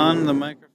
on the microphone?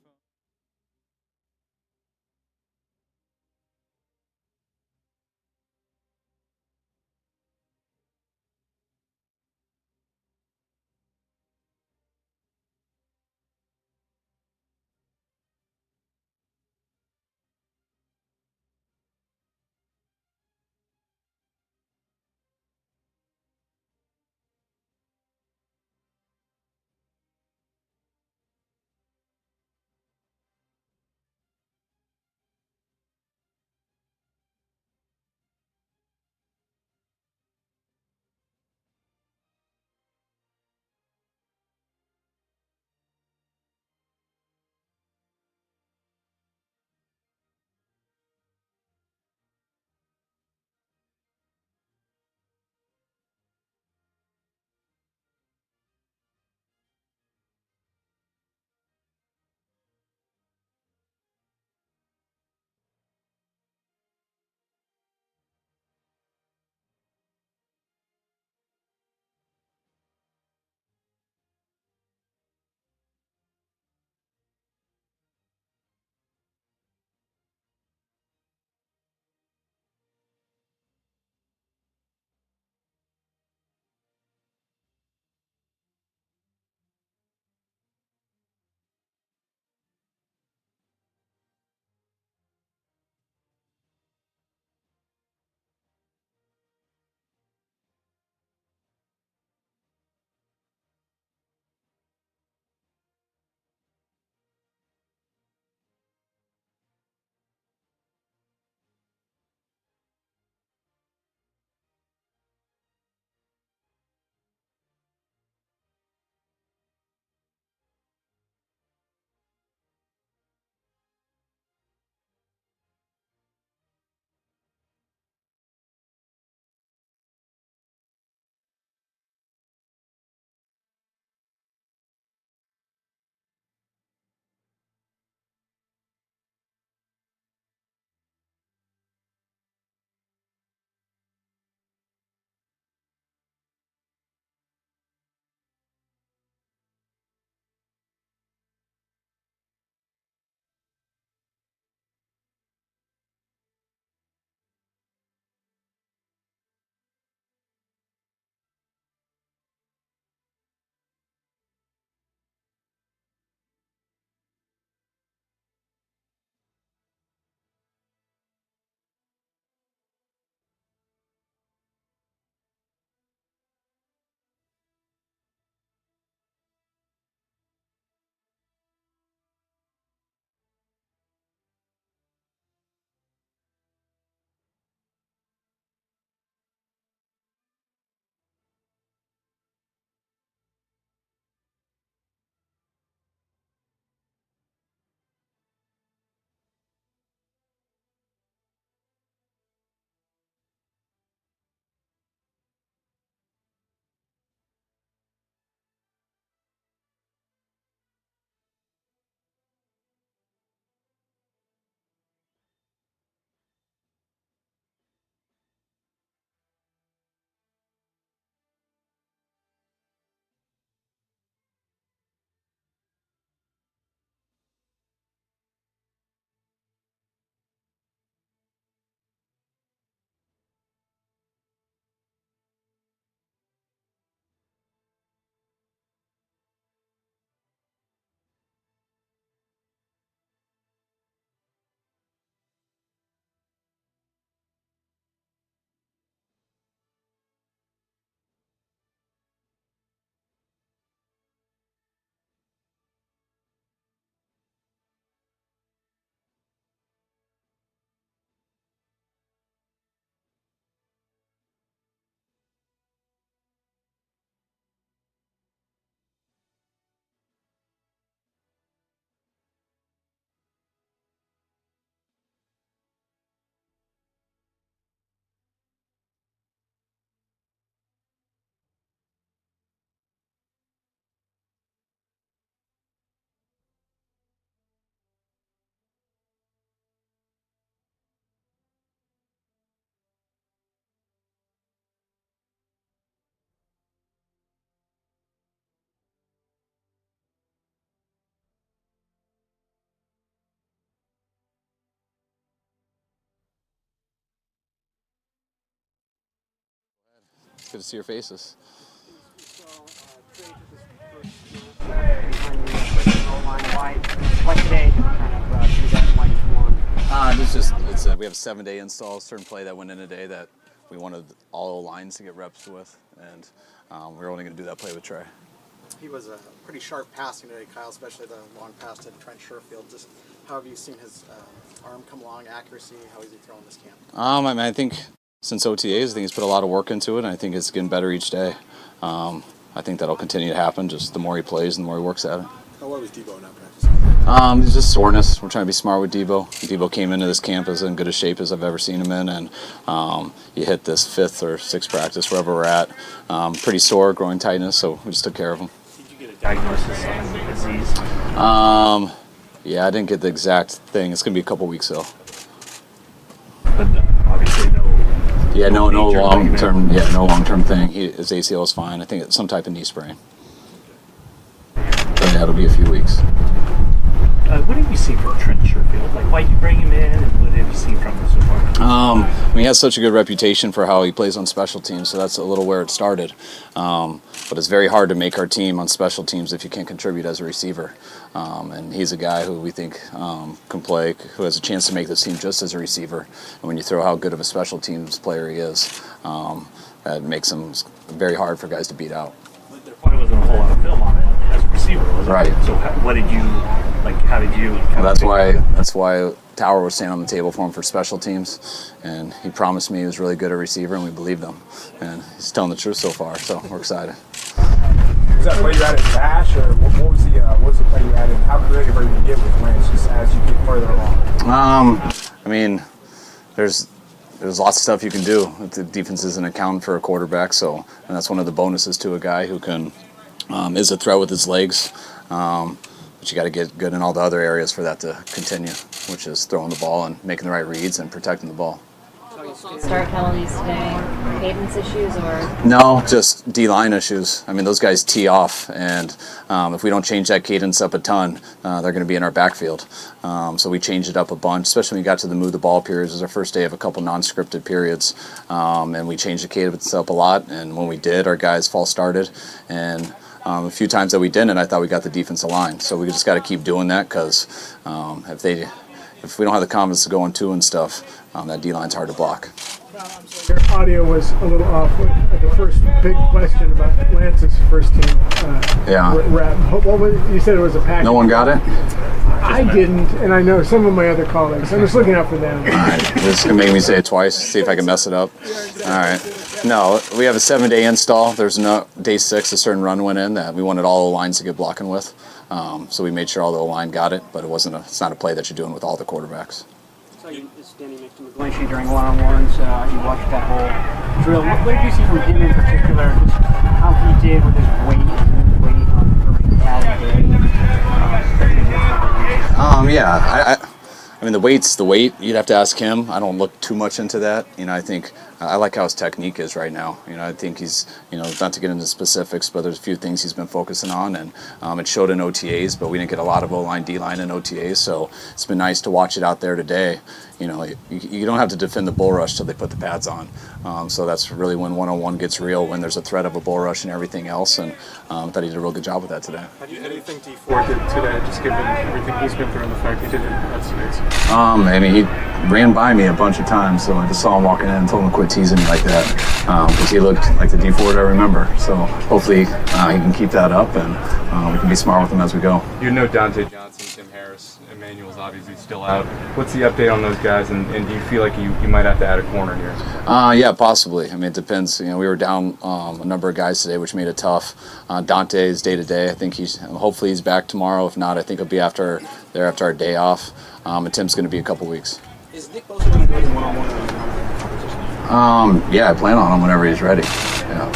Good to see your faces. What today kind of do that why you won? We have a 7-day install, certain play that went in a day that we wanted all lines to get reps with, and we're only going to do that play with Trey. He was a pretty sharp passing today, Kyle, especially the long pass to Trent Sherfield. Just how have you seen his arm come along, accuracy? How is he throwing this camp? I think since OTAs, I think he's put a lot of work into it, and I think it's getting better each day. I think that'll continue to happen. Just the more he plays, and the more he works at it. How well was Debo not practicing? It's just soreness. We're trying to be smart with Debo. Debo came into this camp as in good a shape as I've ever seen him in, and you hit this 5th or 6th practice, wherever we're at. Pretty sore, groin tightness, so we just took care of him. Did you get a diagnosis on the disease? Yeah, I didn't get the exact thing. It's going to be a couple weeks, though. But obviously no. Yeah, no long-term. Yeah, no long-term thing. His ACL is fine. I think it's some type of knee sprain. But yeah, it'll be a few weeks. What have you seen from Trent Sherfield? Like, why did you bring him in, and what have you seen from him so far? He has such a good reputation for how he plays on special teams, so that's a little where it started. But it's very hard to make our team on special teams if you can't contribute as a receiver. And he's a guy who we think can play, who has a chance to make this team just as a receiver. And when you throw how good of a special teams player he is, that makes him very hard for guys to beat out. But there probably wasn't a whole lot of film on him as a receiver, was it? Right. So what did you, like, how did you... That's why Tower was staying on the table for him for special teams, and he promised me he was really good at receiver, and we believed him. And he's telling the truth so far, so we're excited. Was that play you added Dash, or what was the play you added? How creative are you going to get with Lance just as you get further along? There's lots of stuff you can do. The defense isn't accounting for a quarterback, and that's one of the bonuses to a guy who can is a threat with his legs. But you got to get good in all the other areas for that to continue, which is throwing the ball and making the right reads and protecting the ball. Start penalties today, cadence issues, or? No, just D-line issues. Those guys tee off, and if we don't change that cadence up a ton, they're going to be in our backfield. So we changed it up a bunch, especially when we got to the move the ball periods. It was our first day of a couple non-scripted periods, and we changed the cadence up a lot. And when we did, our guys false started, and a few times that we didn't, I thought we got the defensive line. So we just got to keep doing that, because if we don't have the confidence to go on 2 and stuff, that D-line's hard to block. Your audio was a little off at the first big question about Lance's first team rep. You said it was a package. No one got it? I didn't, and I know some of my other colleagues. I'm just looking out for them. All right, this is going to make me say it twice, see if I can mess it up. All right. No, we have a 7-day install. There's no day 6, a certain run went in that we wanted all the lines to get blocking with. So we made sure all the line got it, but it's not a play that you're doing with all the quarterbacks. So Danny McGlinchey during one-on-ones, you watched that whole drill. What did you see from him in particular, just how he did with his weight on the first pad today? The weight's the weight. You'd have to ask him. I don't look too much into that. I think I like how his technique is right now. I think he's, not to get into specifics, but there's a few things he's been focusing on, and it showed in OTAs, but we didn't get a lot of O-line, D-line in OTAs, so it's been nice to watch it out there today. You don't have to defend the bull rush till they put the pads on. So that's really when one-on-one gets real, when there's a threat of a bull rush and everything else, and I thought he did a real good job with that today. How do you think D4 did today, just given everything he's been through and the fact he did it at space? He ran by me a bunch of times, so I just saw him walking in and told him to quit teasing me like that, because he looked like the D4 I remember. So hopefully he can keep that up, and we can be smart with him as we go. You know Dante Johnson, Tim Harris, Emmanuel's obviously still out. What's the update on those guys, and do you feel like you might have to add a corner here? Yeah, possibly. It depends. We were down a number of guys today, which made it tough. Dante's day to day. I think hopefully he's back tomorrow. If not, I think he'll be after our day off. And Tim's going to be a couple weeks. Is Nick Bosa going to do any one-on-one competition? Yeah, I plan on him whenever he's ready. Yeah.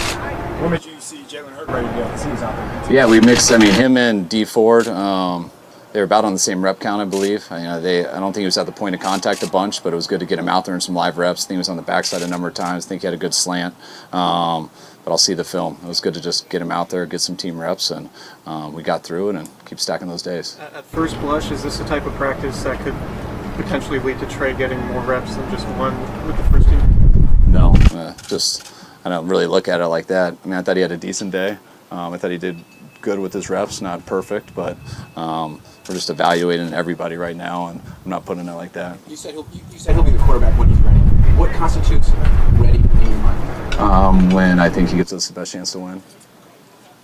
What made you see Jalen Hurd ready to go? See he's out there. Yeah, we mixed. Him and D Ford. They were about on the same rep count, I believe. I don't think he was at the point of contact a bunch, but it was good to get him out there in some live reps. I think he was on the backside a number of times. I think he had a good slant. But I'll see the film. It was good to just get him out there, get some team reps, and we got through it and keep stacking those days. At first blush, is this the type of practice that could potentially lead to Trey getting more reps than just one with the first team? No, I don't really look at it like that. I mean, I thought he had a decent day. I thought he did good with his reps, not perfect, but we're just evaluating everybody right now, and I'm not putting it like that. You said he'll be the quarterback when he's ready. What constitutes ready in your mind? When I think he gives us the best chance to win.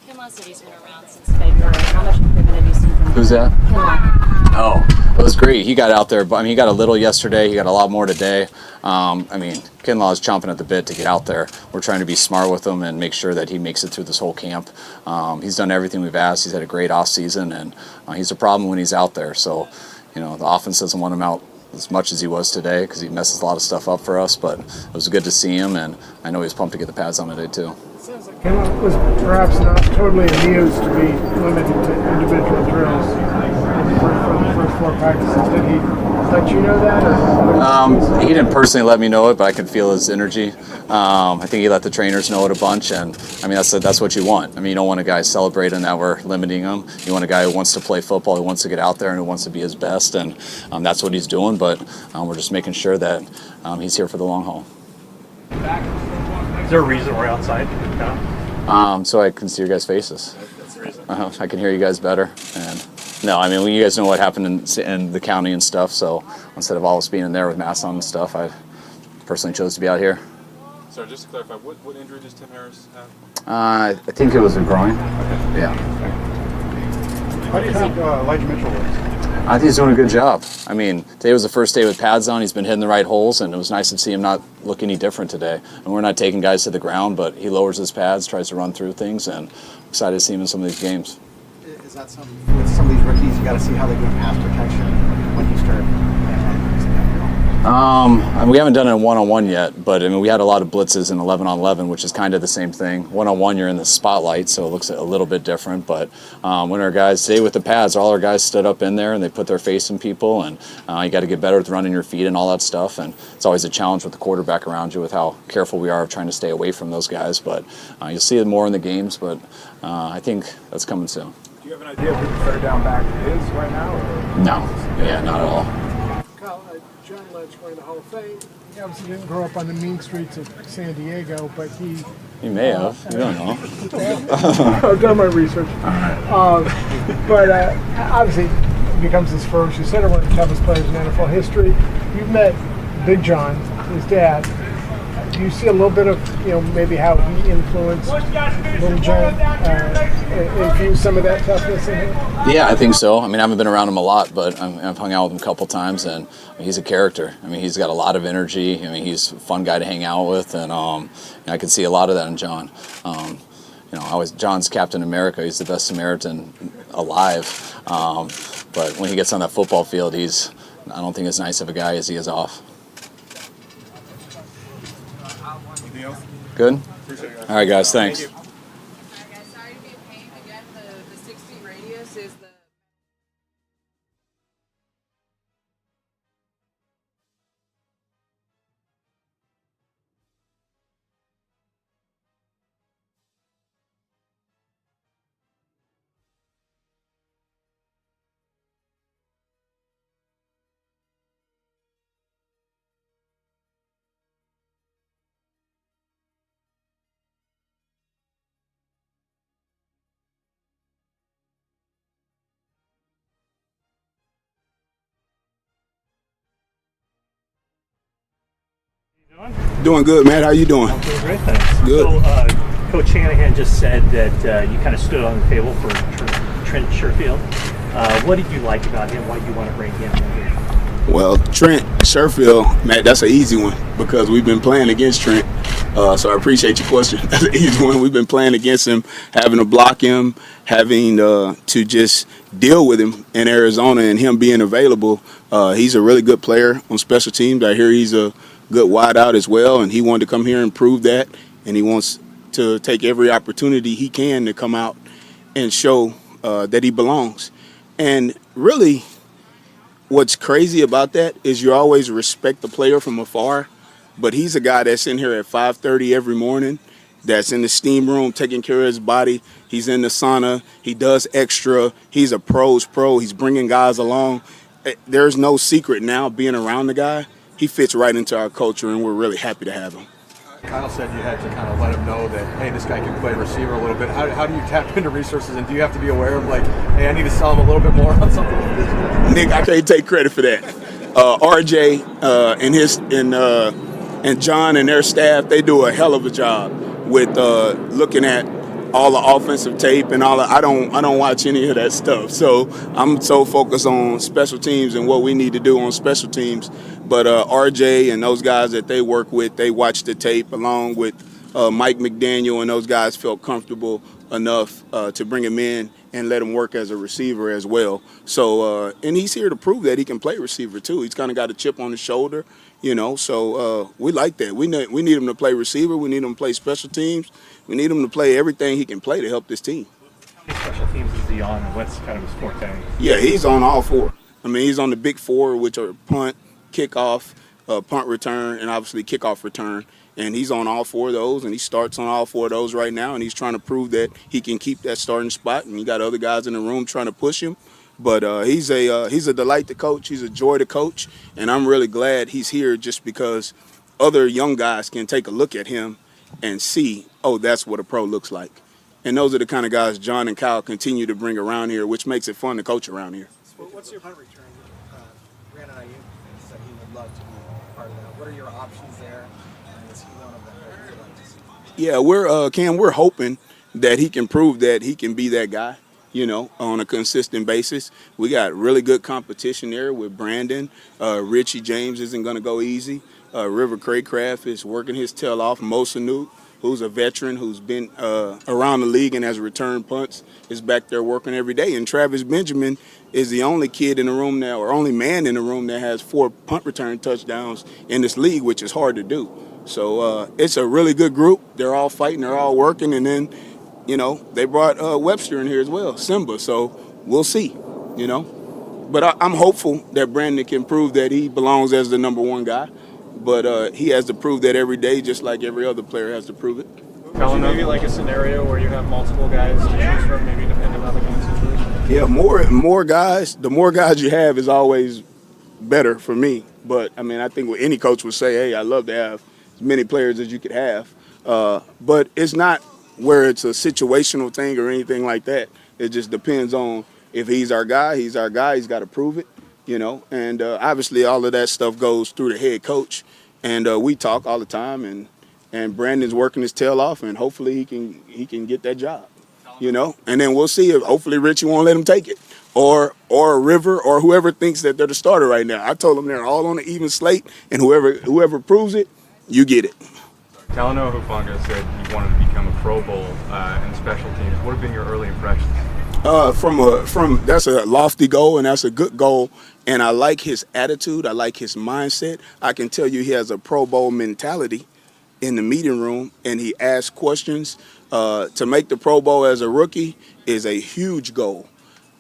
Kinlaw said he's been around since February. How much improvement have you seen from him? Who's that? Kinlaw. Oh, it was great. He got out there, but I mean, he got a little yesterday. He got a lot more today. I mean, Kinlaw is chomping at the bit to get out there. We're trying to be smart with him and make sure that he makes it through this whole camp. He's done everything we've asked. He's had a great off season, and he's a problem when he's out there. So, you know, the offense doesn't want him out as much as he was today because he messes a lot of stuff up for us. But it was good to see him, and I know he was pumped to get the pads on today too. Sounds like Kinlaw was perhaps not totally amused to be limited to individual drills for the first 4 practices. Did he let you know that? Or he didn't personally let me know it, but I could feel his energy. I think he let the trainers know it a bunch, and I mean that's what you want. I mean, you don't want a guy celebrating that we're limiting him. You want a guy who wants to play football, who wants to get out there, and who wants to be his best, and that's what he's doing. But we're just making sure that he's here for the long haul. Is there a reason we're outside? So I can see your guys' faces. That's the reason. I can hear you guys better. And no, I mean, you guys know what happened in the county and stuff. So instead of all us being in there with masks on and stuff, I personally chose to be out here. So just to clarify, what injury does Tim Harris have? I think it was a groin. Okay. Yeah. How do you think Elijah Mitchell was? I think he's doing a good job. I mean, today was the first day with pads on. He's been hitting the right holes, and it was nice to see him not look any different today. And we're not taking guys to the ground, but he lowers his pads, tries to run through things, and I'm excited to see him in some of these games. Is that something with some of these rookies? You got to see how they do in pass protection when you start. And we haven't done it in one-on-one yet, but I mean, we had a lot of blitzes in 11-on-11, which is kind of the same thing. One-on-one, you're in the spotlight, so it looks a little bit different. But when our guys today with the pads, all our guys stood up in there and they put their face in people, and you got to get better with running your feet and all that stuff. And it's always a challenge with the quarterback around you with how careful we are of trying to stay away from those guys. But you'll see it more in the games, but I think that's coming soon. Do you have an idea of who the third down back is right now? Or? No, yeah, not at all. Kyle, John Lynch going to the Hall of Fame. He obviously didn't grow up on the mean streets of San Diego, but he may have. You don't know. I've done my research. But obviously, he becomes this ferocious hitter, one of the toughest players in NFL history. You've met Big John, his dad. Do you see a little bit of, maybe how he influenced Little John, infused some of that toughness in him? Yeah, I think so. I mean, I haven't been around him a lot, but I've hung out with him a couple times, and he's a character. I mean, he's got a lot of energy. I mean, he's a fun guy to hang out with, and I can see a lot of that in John. John's Captain America. He's the best Samaritan alive. But when he gets on that football field, I don't think as nice of a guy as he is off. Good? All right, guys, thanks. All right, guys, sorry to be a pain. Again, the 6 feet radius is the... Doing good, man. How you doing? I'm doing great, thanks. Good. So, Coach Shanahan just said that you kind of stood on the table for Trent Sherfield. What did you like about him? Why do you want to bring him in? Well, Trent Sherfield, man, that's an easy one because we've been playing against Trent. So I appreciate your question. That's an easy one. We've been playing against him, having to block him, having to just deal with him in Arizona, and him being available. He's a really good player on special teams. I hear he's a good wideout as well, and he wanted to come here and prove that, and he wants to take every opportunity he can to come out and show that he belongs. And really, what's crazy about that is you always respect the player from afar, but he's a guy that's in here at 5:30 every morning, that's in the steam room taking care of his body. He's in the sauna. He does extra. He's a pro's pro. He's bringing guys along. There's no secret now being around the guy. He fits right into our culture, and we're really happy to have him. Kyle said you had to kind of let him know that, hey, this guy can play receiver a little bit. How do you tap into resources, and do you have to be aware of, like, hey, I need to sell him a little bit more on something like this? Nick, I can't take credit for that. RJ and John and their staff, they do a hell of a job with looking at all the offensive tape and all. I don't watch any of that stuff. So I'm so focused on special teams and what we need to do on special teams. But RJ and those guys that they work with, they watch the tape along with Mike McDaniel, and those guys felt comfortable enough to bring him in and let him work as a receiver as well. So and he's here to prove that he can play receiver too. He's kind of got a chip on his shoulder, you know. So we like that. We need him to play receiver. We need him to play special teams. We need him to play everything he can play to help this team. How many special teams is he on, and what's kind of his forte? Yeah, he's on all four. I mean, he's on the big four, which are punt, kickoff, punt return, and obviously kickoff return. And he's on all four of those, and he starts on all four of those right now, and he's trying to prove that he can keep that starting spot. And you got other guys in the room trying to push him. But he's a delight to coach. He's a joy to coach, and I'm really glad he's here just because other young guys can take a look at him and see, oh, that's what a pro looks like. And those are the kind of guys John and Kyle continue to bring around here, which makes it fun to coach around here. What's your punt return? Brandon Ayuk said he would love to be part of that. What are your options there? And is he one of them that you'd like to see? Yeah, Cam, we're hoping that he can prove that he can be that guy, you know, on a consistent basis. We got really good competition there with Brandon. Richie James isn't going to go easy. River Craycraft is working his tail off. Mosanu, who's a veteran, who's been around the league and has returned punts, is back there working every day. And Travis Benjamin is the only kid in the room now, or only man in the room that has 4 punt return touchdowns in this league, which is hard to do. So it's a really good group. They're all fighting, they're all working, and then, you know, they brought Webster in here as well, Simba. So we'll see, you know. But I'm hopeful that Brandon can prove that he belongs as the number one guy. But he has to prove that every day, just like every other player has to prove it. Maybe like a scenario where you have multiple guys to choose from, maybe depending on the game situation. Yeah, more guys. The more guys you have is always better for me. But I mean, I think what any coach would say, hey, I'd love to have as many players as you could have. But it's not where it's a situational thing or anything like that. It just depends on if he's our guy. He's our guy. He's got to prove it. You know, and obviously all of that stuff goes through the head coach, and we talk all the time, and Brandon's working his tail off, and hopefully he can get that job, you know, and then we'll see if hopefully Richie won't let him take it, or River or whoever thinks that they're the starter right now. I told them they're all on an even slate, and whoever proves it, you get it. Talanoa Hufanga said you wanted to become a Pro Bowl in special teams. What have been your early impressions? From that's a lofty goal, and that's a good goal. And I like his attitude. I like his mindset. I can tell you he has a Pro Bowl mentality in the meeting room, and he asks questions. To make the Pro Bowl as a rookie is a huge goal.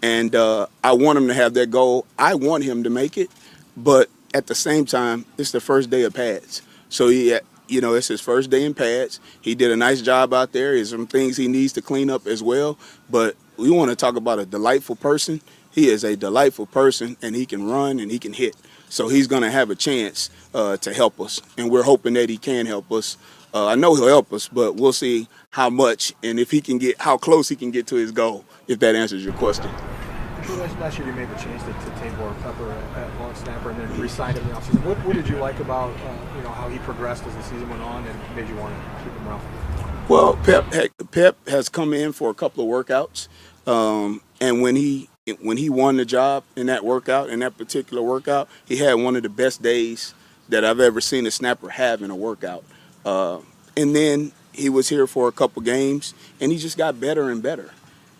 And I want him to have that goal. I want him to make it. But at the same time, it's the first day of pads. So, it's his first day in pads. He did a nice job out there. There's some things he needs to clean up as well. But we want to talk about a delightful person. He is a delightful person, and he can run and he can hit. So he's going to have a chance to help us, and we're hoping that he can help us. I know he'll help us, but we'll see how much and if he can get how close he can get to his goal, if that answers your question. Last year you made the change to Tabor Pepper at long snapper and then re-signed him in the offseason. What did you like about how he progressed as the season went on and made you want to keep him around? Well, Pep has come in for a couple of workouts, and when he won the job in that particular workout, he had one of the best days that I've ever seen a snapper have in a workout. And then he was here for a couple games, and he just got better and better.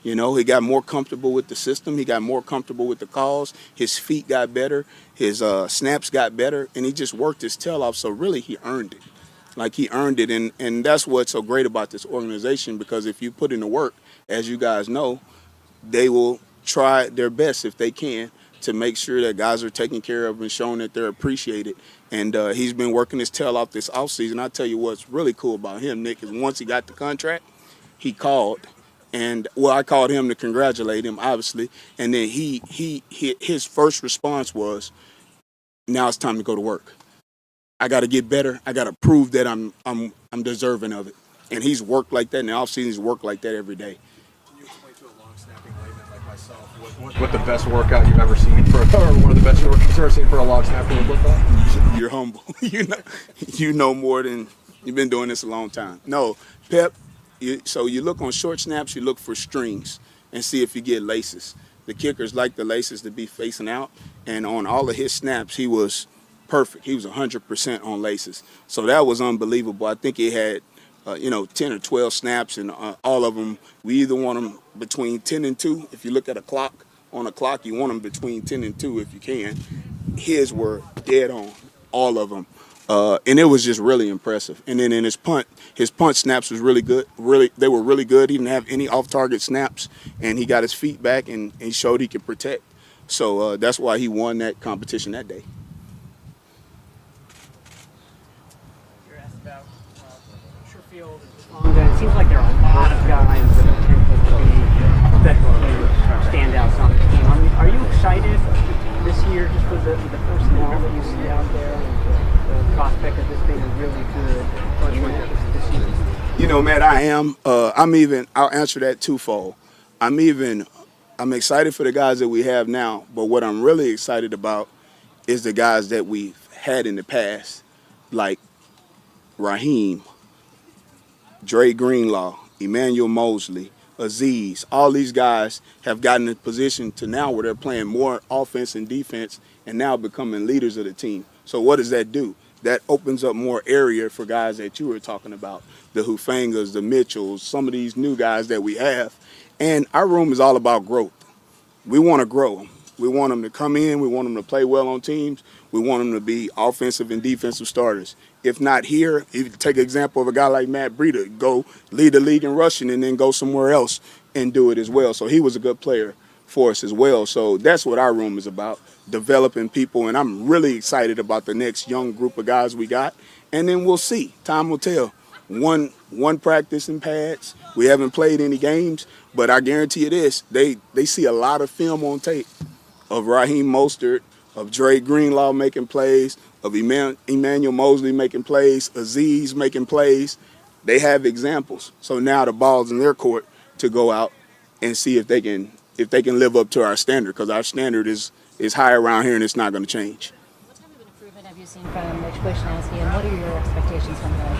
You know, he got more comfortable with the system. He got more comfortable with the calls. His feet got better. His snaps got better, and he just worked his tail off. So really, he earned it. Like, he earned it, and that's what's so great about this organization, because if you put in the work, as you guys know, they will try their best if they can to make sure that guys are taken care of and shown that they're appreciated. And he's been working his tail off this offseason. I'll tell you what's really cool about him, Nick, is once he got the contract, he called. And, I called him to congratulate him, obviously. And then his first response was, now it's time to go to work. I got to get better. I got to prove that I'm deserving of it. And he's worked like that in the offseason. He's worked like that every day. Can you explain to a long snapping layman like myself what the best workout you've ever seen for, or one of the best workouts you've ever seen for a long snapper would look like? You're humble. you know more than you've been doing this a long time. No, Pep. So you look on short snaps. You look for strings and see if you get laces. The kickers like the laces to be facing out, and on all of his snaps, he was perfect. He was 100% on laces. So that was unbelievable. I think he had, 10 or 12 snaps, and all of them, we either want them between 10 and 2. If you look at a clock, on a clock, you want them between 10 and 2 if you can. His were dead on, all of them. And it was just really impressive. And then in his punt snaps was really good. They were really good. He didn't have any off-target snaps, and he got his feet back and he showed he could protect. So that's why he won that competition that day. You're asked about Sherfield and Fonga. It seems like there are a lot of guys that are potential to be standouts on the team. Are you excited this year just with the personnel that you see out there and the prospect of this being a really good tournament this season? Matt, I am. I'll answer that twofold. I'm excited for the guys that we have now, but what I'm really excited about is the guys that we've had in the past, like Raheem, Dre Greenlaw, Emmanuel Mosley, Aziz. All these guys have gotten in a position to now where they're playing more offense and defense and now becoming leaders of the team. So what does that do? That opens up more area for guys that you were talking about, the Hufangas, the Mitchells, some of these new guys that we have. And our room is all about growth. We want to grow them. We want them to come in. We want them to play well on teams. We want them to be offensive and defensive starters. If not here, if you take an example of a guy like Matt Breida, go lead the league in rushing and then go somewhere else and do it as well. So he was a good player for us as well. So that's what our room is about, developing people. And I'm really excited about the next young group of guys we got. And then we'll see. Time will tell. One practice in pads. We haven't played any games, but I guarantee you this, they see a lot of film on tape of Raheem Mostert, of Dre Greenlaw making plays, of Emmanuel Mosley making plays, Aziz making plays. They have examples. So now the ball's in their court to go out and see if they can live up to our standard, because our standard is high around here and it's not going to change. What type of an improvement have you seen from Mitch Wishnowsky, and what are your expectations from him?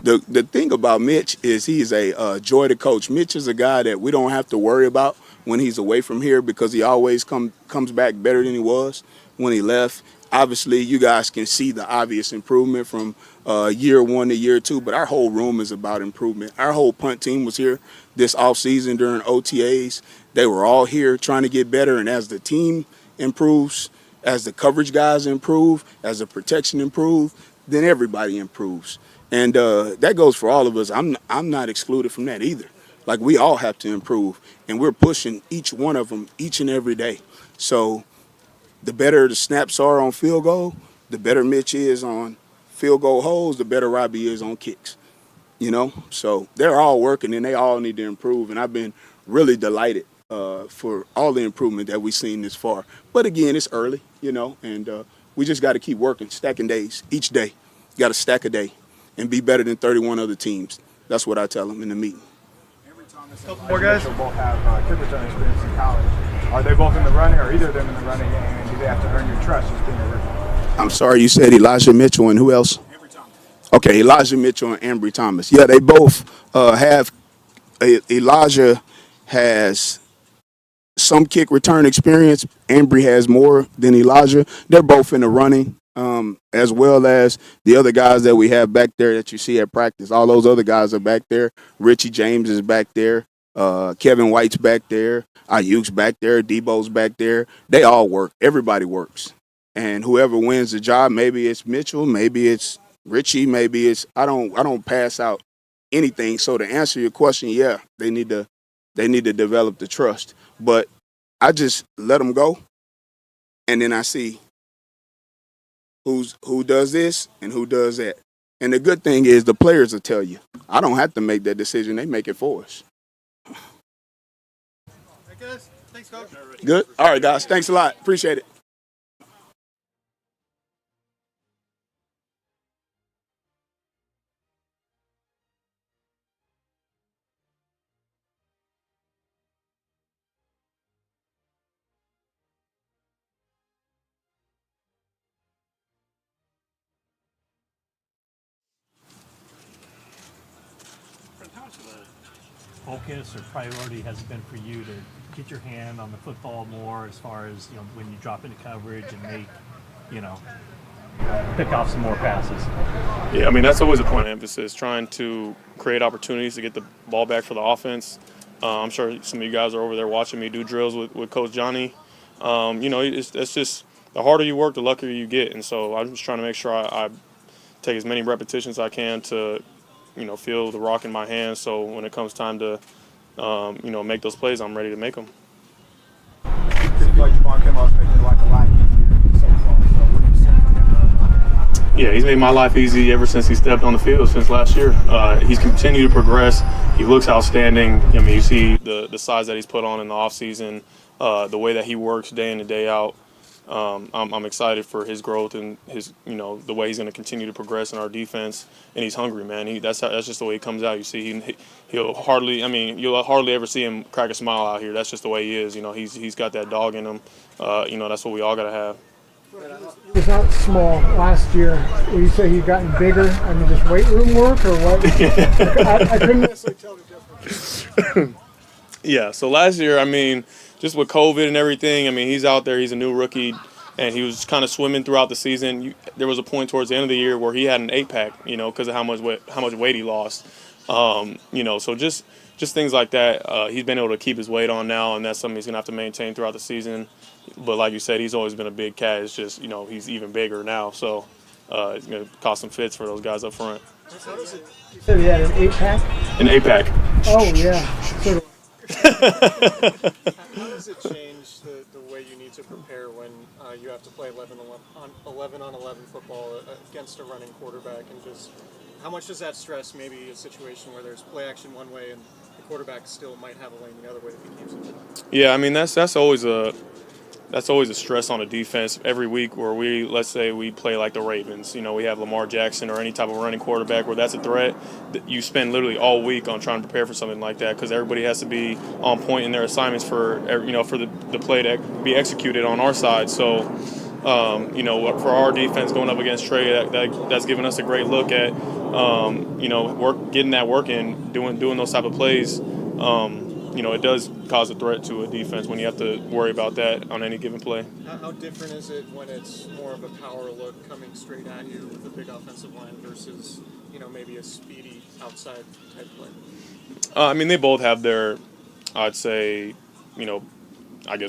The thing about Mitch is he's a joy to coach. Mitch is a guy that we don't have to worry about when he's away from here, because he always comes back better than he was when he left. Obviously, you guys can see the obvious improvement from year one to year two, but our whole room is about improvement. Our whole punt team was here this offseason during OTAs. They were all here trying to get better, and as the team improves, as the coverage guys improve, as the protection improves, then everybody improves. And that goes for all of us. I'm not excluded from that either. Like, we all have to improve, and we're pushing each one of them each and every day. So the better the snaps are on field goal, the better Mitch is on field goal holes, the better Robbie is on kicks. So they're all working, and they all need to improve. And I've been really delighted for all the improvement that we've seen this far. But again, it's early, and we just got to keep working, stacking days each day. You got to stack a day and be better than 31 other teams. That's what I tell them in the meeting. More guys will both have kick return experience in college. Are they both in the running, or either of them in the running, and do they have to earn your trust as being a rookie? I'm sorry, you said Elijah Mitchell and who else? Ambry Thomas. Okay, Elijah Mitchell and Ambry Thomas. Yeah, they both have. Elijah has some kick return experience. Ambry has more than Elijah. They're both in the running, as well as the other guys that we have back there that you see at practice. All those other guys are back there. Richie James is back there. Kevin White's back there. Ayuk's back there. Debo's back there. They all work. Everybody works. And whoever wins the job, maybe it's Mitchell, maybe it's Richie, maybe it's I don't pass out anything. So to answer your question, yeah, they need to develop the trust. But I just let them go, and then I see who does this and who does that. And the good thing is the players will tell you. I don't have to make that decision. They make it for us. Hey guys, thanks, Coach. Good. All right, guys. Thanks a lot. Appreciate it. much of a focus or priority has it been for you to get your hand on the football more as far as, when you drop into coverage and make, pick off some more passes? Yeah, I mean, that's always a point of emphasis, trying to create opportunities to get the ball back for the offense. I'm sure some of you guys are over there watching me do drills with Coach Johnny. It's just the harder you work, the luckier you get. And so I'm just trying to make sure I take as many repetitions as I can to, feel the rock in my hands. So when it comes time to, make those plays, I'm ready to make them. Yeah, he's made my life easy ever since he stepped on the field since last year. He's continued to progress. He looks outstanding. I mean, you see the size that he's put on in the offseason, the way that he works day in and day out. I'm excited for his growth and his, the way he's going to continue to progress in our defense. And he's hungry, man. That's just the way he comes out. You see, you'll hardly ever see him crack a smile out here. That's just the way he is. He's got that dog in him. That's what we all got to have. He was not small last year. Would you say he's gotten bigger? I mean, just weight room work or what? I couldn't necessarily tell the difference. Yeah, so last year, I mean, just with COVID and everything, I mean, he's out there, he's a new rookie, and he was kind of swimming throughout the season. There was a point towards the end of the year where he had an 8-pack, because of how much weight he lost. So just things like that. He's been able to keep his weight on now, and that's something he's going to have to maintain throughout the season. But like you said, he's always been a big cat. It's just, he's even bigger now. So it's going to cause some fits for those guys up front. You said he had an 8-pack? An 8-pack. Oh, yeah. How does it change the way you need to prepare when you have to play 11 on 11 football against a running quarterback? And just how much does that stress maybe a situation where there's play action one way and the quarterback still might have a lane the other way if he keeps it? Yeah, I mean, that's always a stress on a defense every week where let's say we play like the Ravens, we have Lamar Jackson or any type of running quarterback where that's a threat. You spend literally all week on trying to prepare for something like that because everybody has to be on point in their assignments for the play to be executed on our side. So, for our defense going up against Trey, that's given us a great look at, getting that work in, doing those type of plays. It does cause a threat to a defense when you have to worry about that on any given play. How different is it when it's more of a power look coming straight at you with a big offensive line versus, maybe a speedy outside type play? I mean, they both have their, I'd say,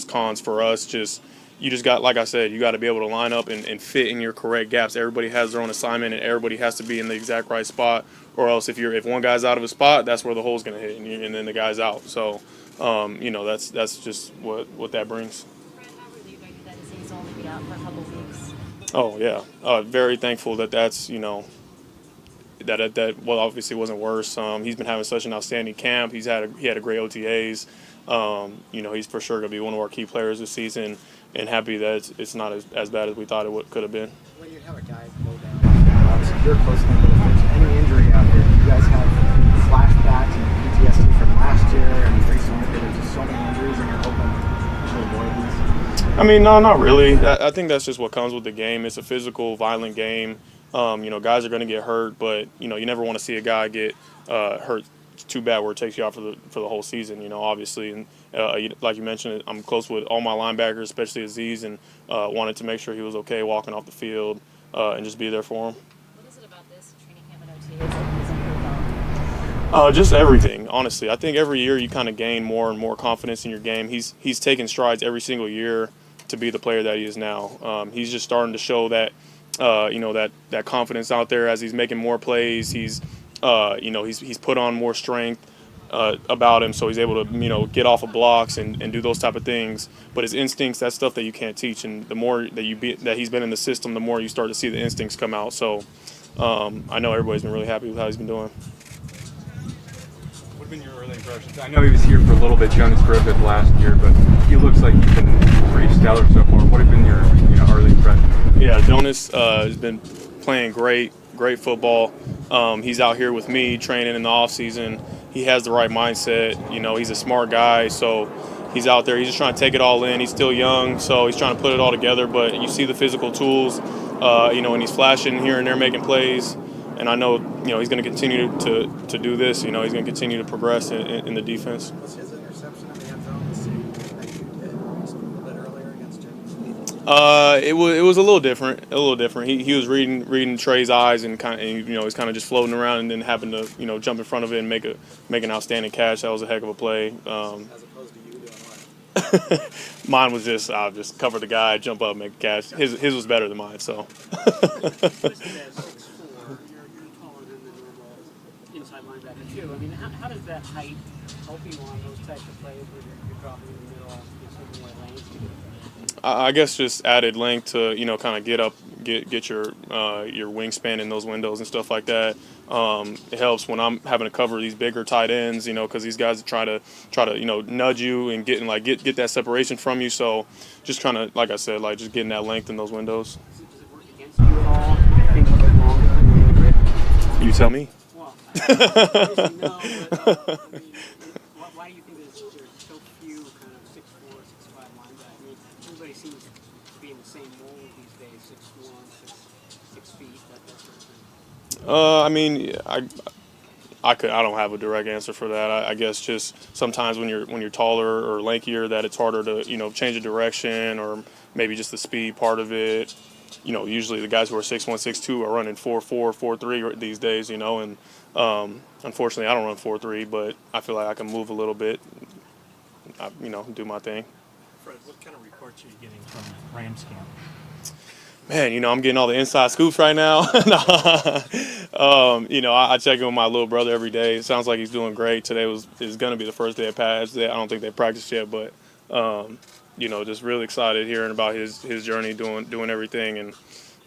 cons for us. You just got, like I said, you got to be able to line up and fit in your correct gaps. Everybody has their own assignment, and everybody has to be in the exact right spot. Or else, if one guy's out of a spot, that's where the hole's going to hit, and then the guy's out. So, that's just what that brings. Brad, how relieved are you that he's only been out for a couple weeks? Oh yeah, very thankful that's that obviously wasn't worse. He's been having such an outstanding camp. He had a great OTAs. He's for sure going to be one of our key players this season, and happy that it's not as bad as we thought it could have been. When you have a guy go down, obviously you're close to him, but if there's any injury out there, you guys have flashbacks and PTSD from last year and recently. There's just so many injuries, and you're hoping to avoid these. I mean, no, not really. I think that's just what comes with the game. It's a physical, violent game. Guys are going to get hurt, but you never want to see a guy get hurt too bad where it takes you out for the whole season. Obviously, and like you mentioned, I'm close with all my linebackers, especially Aziz, and wanted to make sure he was okay walking off the field and just be there for him. What is it about this training camp at OTA that he's improved on? Just everything, honestly. I think every year you kind of gain more and more confidence in your game. He's taken strides every single year to be the player that he is now. He's just starting to show that that confidence out there as he's making more plays. He's put on more strength about him, so he's able to get off of blocks and do those type of things. But his instincts, that's stuff that you can't teach. And the more that he's been in the system, the more you start to see the instincts come out. So I know everybody's been really happy with how he's been doing. What have been your early impressions? I know he was here for a little bit, Jonas Griffith last year, but he looks like he's been pretty stellar so far. What have been your early impressions? Yeah, Jonas has been playing great football. He's out here with me training in the off season. He has the right mindset. He's a smart guy, so he's out there. He's just trying to take it all in. He's still young, so he's trying to put it all together. But you see the physical tools, and he's flashing here and there, making plays. and I know he's going to continue to do this. He's going to continue to progress in the defense. Was his interception in the end zone the same that you did a little bit earlier against Jim? It was a little different. He was reading Trey's eyes and he's kind of just floating around and then happened to jump in front of it and make an outstanding catch. That was a heck of a play. As opposed to you doing what? Mine was I'll just cover the guy, jump up, make a catch. His was better than mine. So. Inside linebacker too. I mean, how does that height help you on those types of plays where you're dropping in the middle, something like lanes to get? I guess just added length to kind of get your wingspan in those windows and stuff like that. It helps when I'm having to cover these bigger tight ends, because these guys try to nudge you and get that separation from you. So just kind of, like I said, just getting that length in those windows. Does it work against you at all? Being a bit longer? You tell me. Well, obviously no, but why do you think there's so few kind of 6'4", 6'5" linebackers? I mean, everybody seems to be in the same mold these days, 6'1", 6 feet, that sort of thing. I mean, I don't have a direct answer for that. I guess just sometimes when you're taller or lankier, that it's harder to change the direction or maybe just the speed part of it. Usually the guys who are 6'1", 6'2" are running 4'4", 4'3" these days. And unfortunately I don't run 4'3", but I feel like I can move a little bit. Do my thing. Fred, what kind of reports are you getting from Rams camp? Man, I'm getting all the inside scoops right now. I check in with my little brother every day. It sounds like he's doing great. Today is going to be the first day of pads. I don't think they practiced yet, but just really excited hearing about his journey, doing everything, and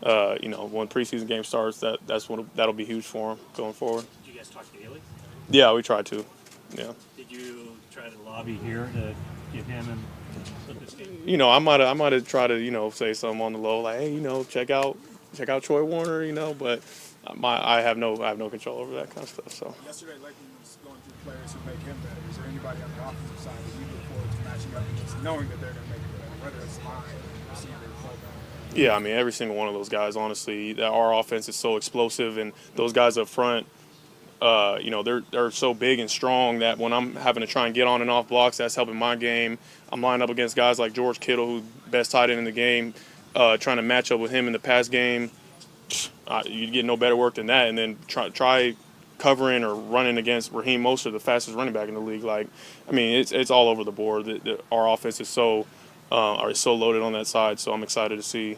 when preseason game starts, that'll be huge for him going forward. Did you guys talk daily? Yeah, we tried to. Yeah. Did you try to lobby here to get him and? I might have tried to say something on the low, like, hey, check out Troy Warner, but I have no control over that kind of stuff. So yesterday, like when he was going through players who make him better, is there anybody on the offensive side that you look forward to matching up against, knowing that they're going to make it better, whether it's line, receiver, fullback? Yeah, I mean every single one of those guys. Honestly, our offense is so explosive, and those guys up front. They're so big and strong that when I'm having to try and get on and off blocks, that's helping my game. I'm lined up against guys like George Kittle, who's best tight end in the game, trying to match up with him in the pass game. You get no better work than that. And then try covering or running against Raheem Mostert, the fastest running back in the league. It's all over the board. Our offense is so loaded on that side. So I'm excited to see,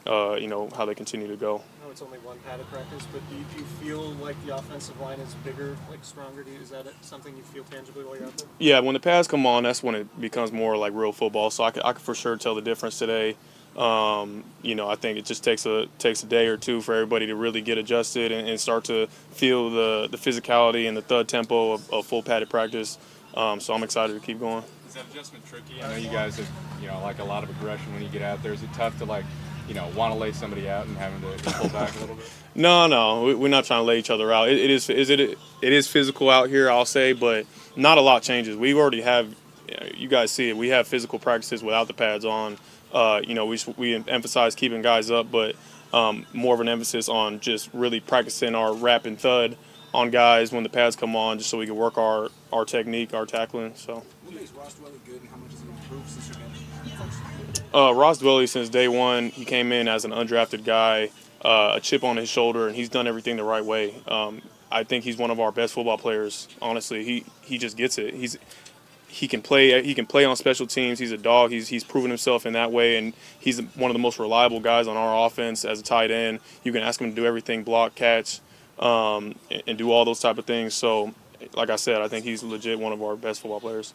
how they continue to go. It's only one padded practice, but do you feel like the offensive line is bigger, stronger? Is that something you feel tangibly while you're out there? Yeah, when the pads come on, that's when it becomes more like real football. So I could for sure tell the difference today. I think it just takes a day or two for everybody to really get adjusted and start to feel the physicality and the thud tempo of full padded practice. So I'm excited to keep going. Is that adjustment tricky? I know you guys have, a lot of aggression when you get out there. Is it tough to want to lay somebody out and having to pull back a little bit? No, we're not trying to lay each other out. It is physical out here, I'll say, but not a lot changes. We already have, you guys see it. We have physical practices without the pads on. We emphasize keeping guys up, but more of an emphasis on just really practicing our rap and thud on guys when the pads come on, just so we can work our technique, our tackling. So. What makes Ross Dwelly good, and how much has he improved since you've been? Ross Dwelly, since day one, he came in as an undrafted guy, a chip on his shoulder, and he's done everything the right way. I think he's one of our best football players. Honestly, he just gets it. He can play. He can play on special teams. He's a dog. He's proven himself in that way, and he's one of the most reliable guys on our offense as a tight end. You can ask him to do everything: block, catch, and do all those type of things. So, like I said, I think he's legit one of our best football players.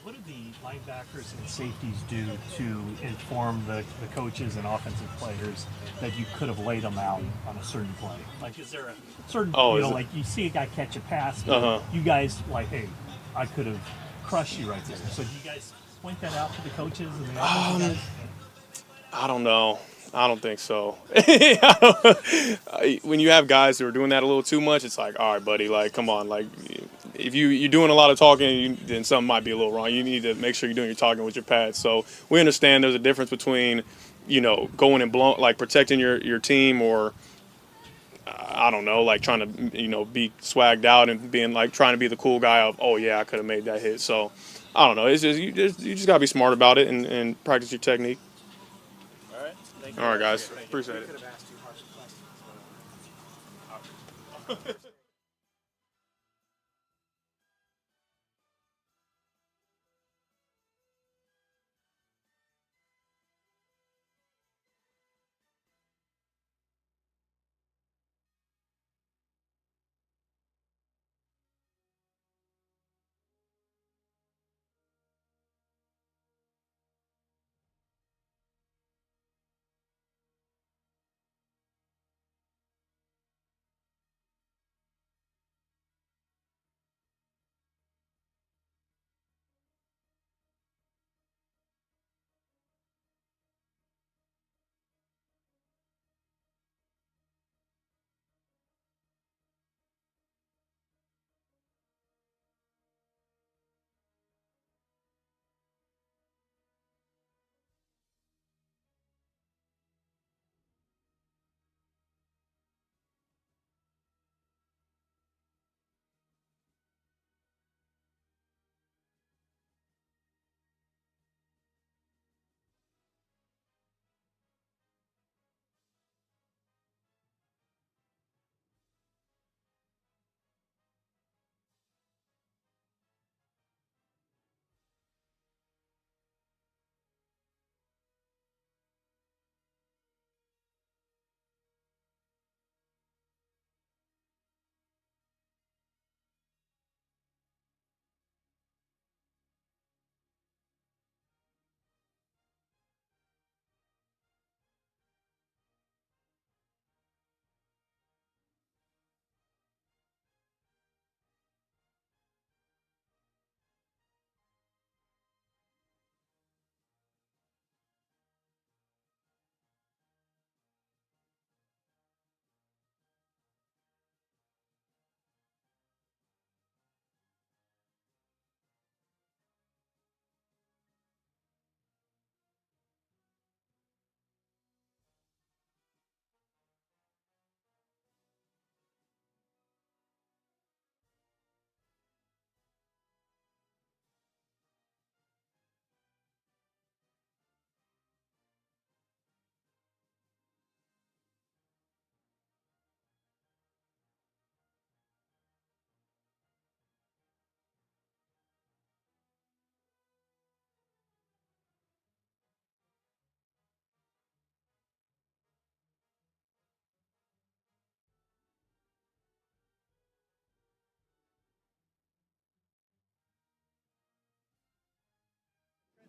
What do the linebackers and safeties do to inform the coaches and offensive players that you could have laid them out on a certain play? Is there a certain, you see a guy catch a pass, but you guys hey, I could have crushed you right there. So do you guys point that out to the coaches and the offensive guys? I don't know. I don't think so. When you have guys who are doing that a little too much, it's like, all right, buddy, come on, if you're doing a lot of talking, then something might be a little wrong. You need to make sure you're doing your talking with your pads. So we understand there's a difference between, going and protecting your team or I don't know, like trying to, be swagged out and being like trying to be the cool guy of, oh yeah, I could have made that hit. So I don't know. It's just you just gotta be smart about it and practice your technique. All right. Thank you. All right, guys. Appreciate it.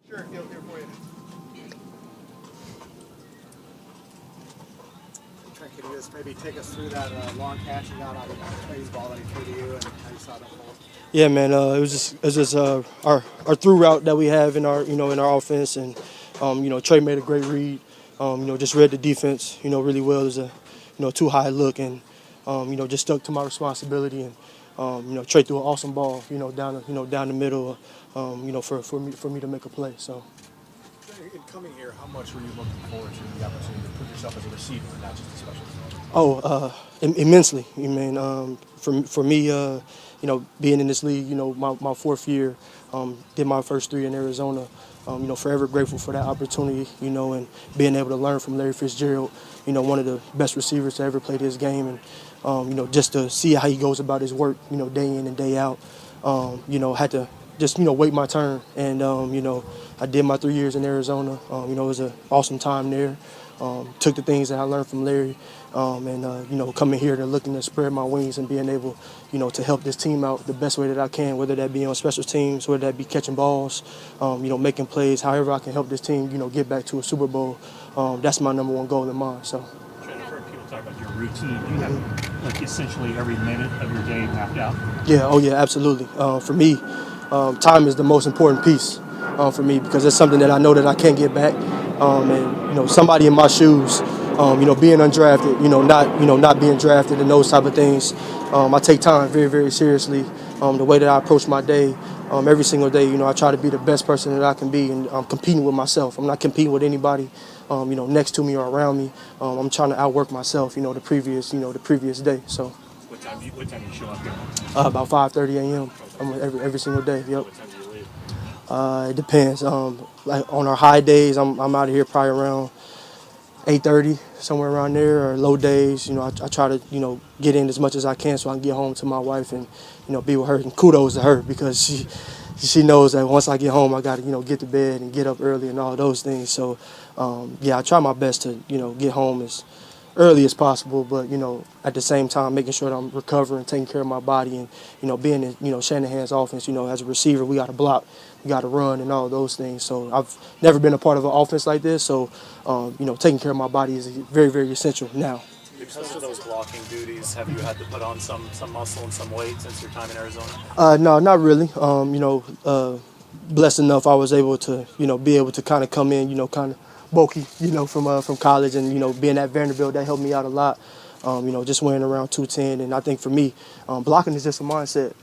Sure, here for you. Trent, could you just maybe take us through that long catch you got on Trey's ball that he threw to you and how you saw that ball? Yeah, man. It was just our through route that we have in our in our offense, and Trey made a great read. Just read the defense really well. It was a too high look, and just stuck to my responsibility, and Trey threw an awesome ball down the middle for me to make a play. So. In coming here, how much were you looking forward to the opportunity to put yourself as a receiver, not just a special team? Oh, immensely. For me, being in this league, my fourth year, did my first 3 in Arizona. Forever grateful for that opportunity, and being able to learn from Larry Fitzgerald, one of the best receivers to ever play this game, and just to see how he goes about his work, day in and day out. Had to just wait my turn, and I did my 3 years in Arizona. It was an awesome time there. Took the things that I learned from Larry, and coming here and looking to spread my wings and being able, to help this team out the best way that I can, whether that be on special teams, whether that be catching balls, making plays, however I can help this team, get back to a Super Bowl. That's my number one goal in mind. So. I've heard people talk about your routine. Do you have like essentially every minute of your day mapped out? Yeah. Oh yeah. Absolutely. For me, time is the most important piece for me because it's something that I know that I can't get back. And somebody in my shoes, being undrafted, not being drafted and those type of things. I take time very, very seriously. The way that I approach my day, every single day, I try to be the best person that I can be, and I'm competing with myself. I'm not competing with anybody, next to me or around me. I'm trying to outwork myself, the previous day. So. What time do you show up here? About 5:30 a.m. Every single day. Yep. What time do you leave? It depends. Like on our high days, I'm out of here probably around 8:30, somewhere around there. Or low days, I try to get in as much as I can so I can get home to my wife and be with her. And kudos to her because she knows that once I get home, I got to get to bed and get up early and all those things. So I try my best to get home as early as possible, but at the same time making sure that I'm recovering, taking care of my body, and being in Shanahan's offense. As a receiver, we got to block, we got to run, and all those things. So I've never been a part of an offense like this. So taking care of my body is very, very essential now. Because of those blocking duties, have you had to put on some muscle and some weight since your time in Arizona? No, not really. Blessed enough, I was able to be able to kind of come in kind of bulky, from college, and being at Vanderbilt, that helped me out a lot. Just weighing around 210, and I think for me, blocking is just a mindset.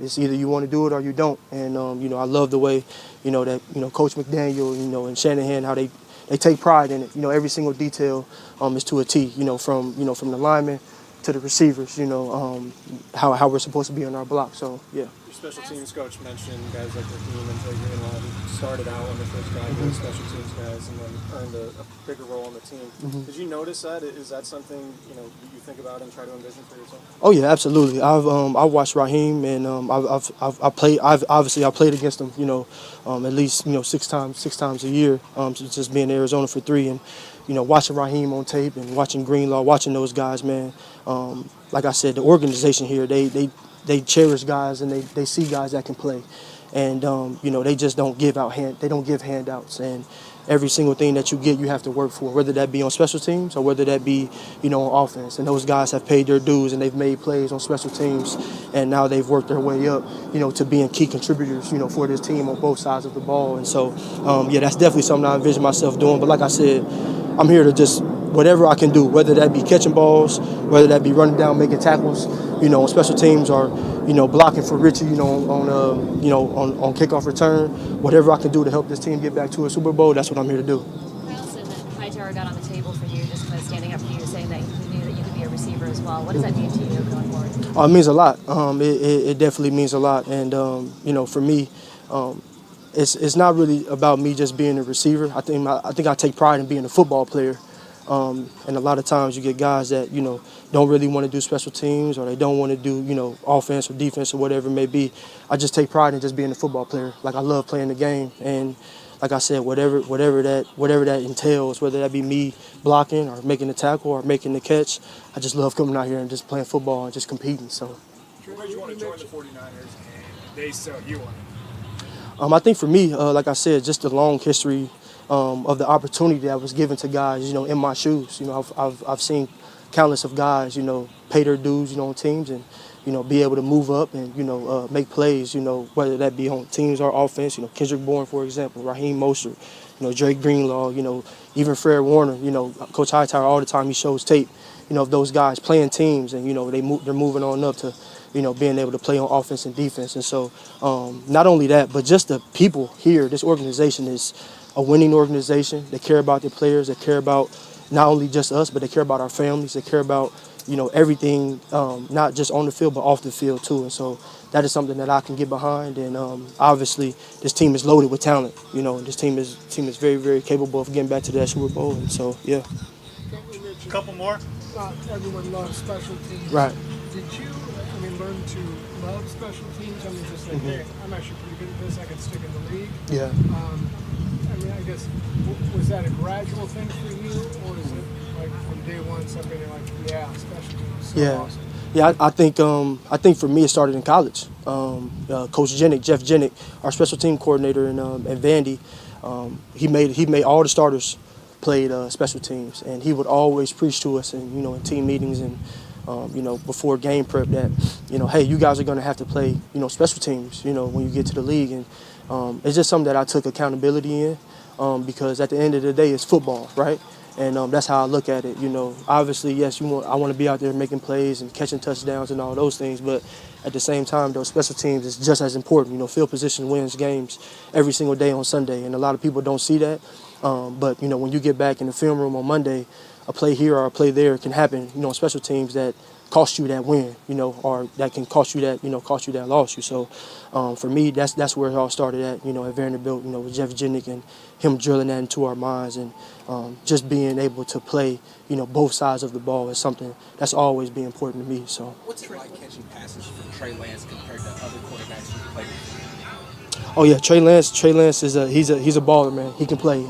It's either you want to do it or you don't. And I love the way that Coach McDaniel, and Shanahan, how they take pride in it. Every single detail is to a T. From the linemen to the receivers. How we're supposed to be on our block. So yeah. Your special teams coach mentioned guys like Raheem and Jay Greenlaw who started out when they first got here as special teams guys and then earned a bigger role on the team. Did you notice that? Is that something that you think about and try to envision for yourself? Oh yeah, absolutely. I've watched Raheem, and I played against him. At least 6 times a year. Just being in Arizona for 3, and watching Raheem on tape and watching Greenlaw, watching those guys, man. Like I said, the organization here, they cherish guys, and they see guys that can play, and they just don't give handouts, and every single thing that you get, you have to work for, whether that be on special teams or whether that be on offense. And those guys have paid their dues, and they've made plays on special teams, and now they've worked their way up to being key contributors for this team on both sides of the ball. And so that's definitely something I envision myself doing. But like I said, I'm here to just whatever I can do, whether that be catching balls, whether that be running down, making tackles, on special teams, or blocking for Richie, on kickoff return, whatever I can do to help this team get back to a Super Bowl, that's what I'm here to do. Kyle said that Hightower got on the table for you, just kind of standing up for you, saying that he knew that you could be a receiver as well. What does that mean to you going forward? It means a lot. It definitely means a lot, and for me, it's not really about me just being a receiver. I think I take pride in being a football player. And a lot of times you get guys that, don't really want to do special teams, or they don't want to do, offense or defense or whatever it may be. I just take pride in just being a football player. Like, I love playing the game. And like I said, whatever that entails, whether that be me blocking or making the tackle or making the catch, I just love coming out here and just playing football and just competing. So. What made you want to join the 49ers and they sell you on it? I think for me, like I said, just the long history of the opportunity that was given to guys, in my shoes. I've seen countless of guys, pay their dues, on teams, and be able to move up and make plays, whether that be on teams or offense. Kendrick Bourne, for example, Raheem Mostert, Drake Greenlaw, even Fred Warner. Coach Hightower, all the time he shows tape, of those guys playing teams, and they're moving on up to being able to play on offense and defense. And so not only that, but just the people here, this organization is a winning organization. They care about their players. They care about not only just us, but they care about our families. They care about, everything, not just on the field, but off the field too. And so that is something that I can get behind. And obviously, this team is loaded with talent. And this team is very, very capable of getting back to that Super Bowl. And so, yeah. A couple more. Everyone loves special teams. Right. Did you, learn to love special teams? Just like, hey, I'm actually pretty good at this. I can stick in the league. Yeah. I guess, was that a gradual thing for you, or is it like from day one something you're like, yeah, special teams, so awesome? Yeah, I think for me it started in college. Coach Jeff Jennick, our special team coordinator in Vandy, he made all the starters played special teams, and he would always preach to us in team meetings and before game prep that hey, you guys are going to have to play special teams when you get to the league. And it's just something that I took accountability in, because at the end of the day, it's football, right? And that's how I look at it. Obviously, yes, I want to be out there making plays and catching touchdowns and all those things, but at the same time, those special teams is just as important. Field position wins games every single day on Sunday, and a lot of people don't see that. But when you get back in the film room on Monday, a play here or a play there can happen. On special teams that cost you that win, or that can cost you that loss. So for me, that's where it all started at. At Vanderbilt, with Jeff Jennick and him drilling that into our minds, and just being able to play, both sides of the ball is something that's always been important to me. So. What's it like catching passes from Trey Lance compared to other quarterbacks you've played with? Oh yeah, Trey Lance is he's a baller, man. He can play.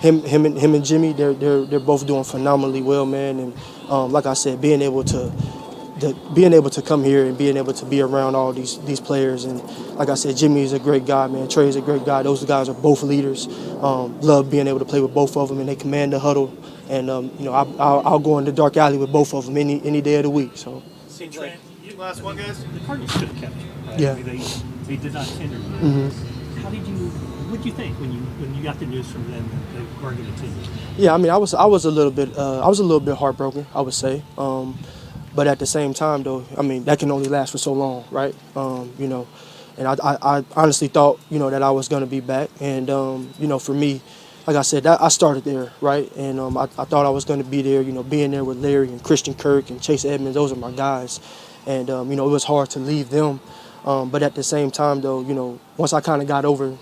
Him and Jimmy, they're both doing phenomenally well, man. And like I said, being able to come here and being able to be around all these players, and like I said, Jimmy is a great guy, man. Trey is a great guy. Those guys are both leaders. Love being able to play with both of them, and they command the huddle. And I'll go in the dark alley with both of them any day of the week. So. Seems like last one, guys. The Cardinals should have kept you. Right? Yeah. I mean, they did not tender you. Mm-hmm. What did you think when you got the news from them that they weren't going to tender you? Yeah, I mean, I was a little bit heartbroken, I would say. But at the same time, though, I mean, that can only last for so long, right? And I honestly thought, that I was going to be back. And, for me, like I said, I started there, right? And I thought I was going to be there, being there with Larry and Christian Kirk and Chase Edmonds. Those are my guys. And, it was hard to leave them. But at the same time, though, once I kind of got over,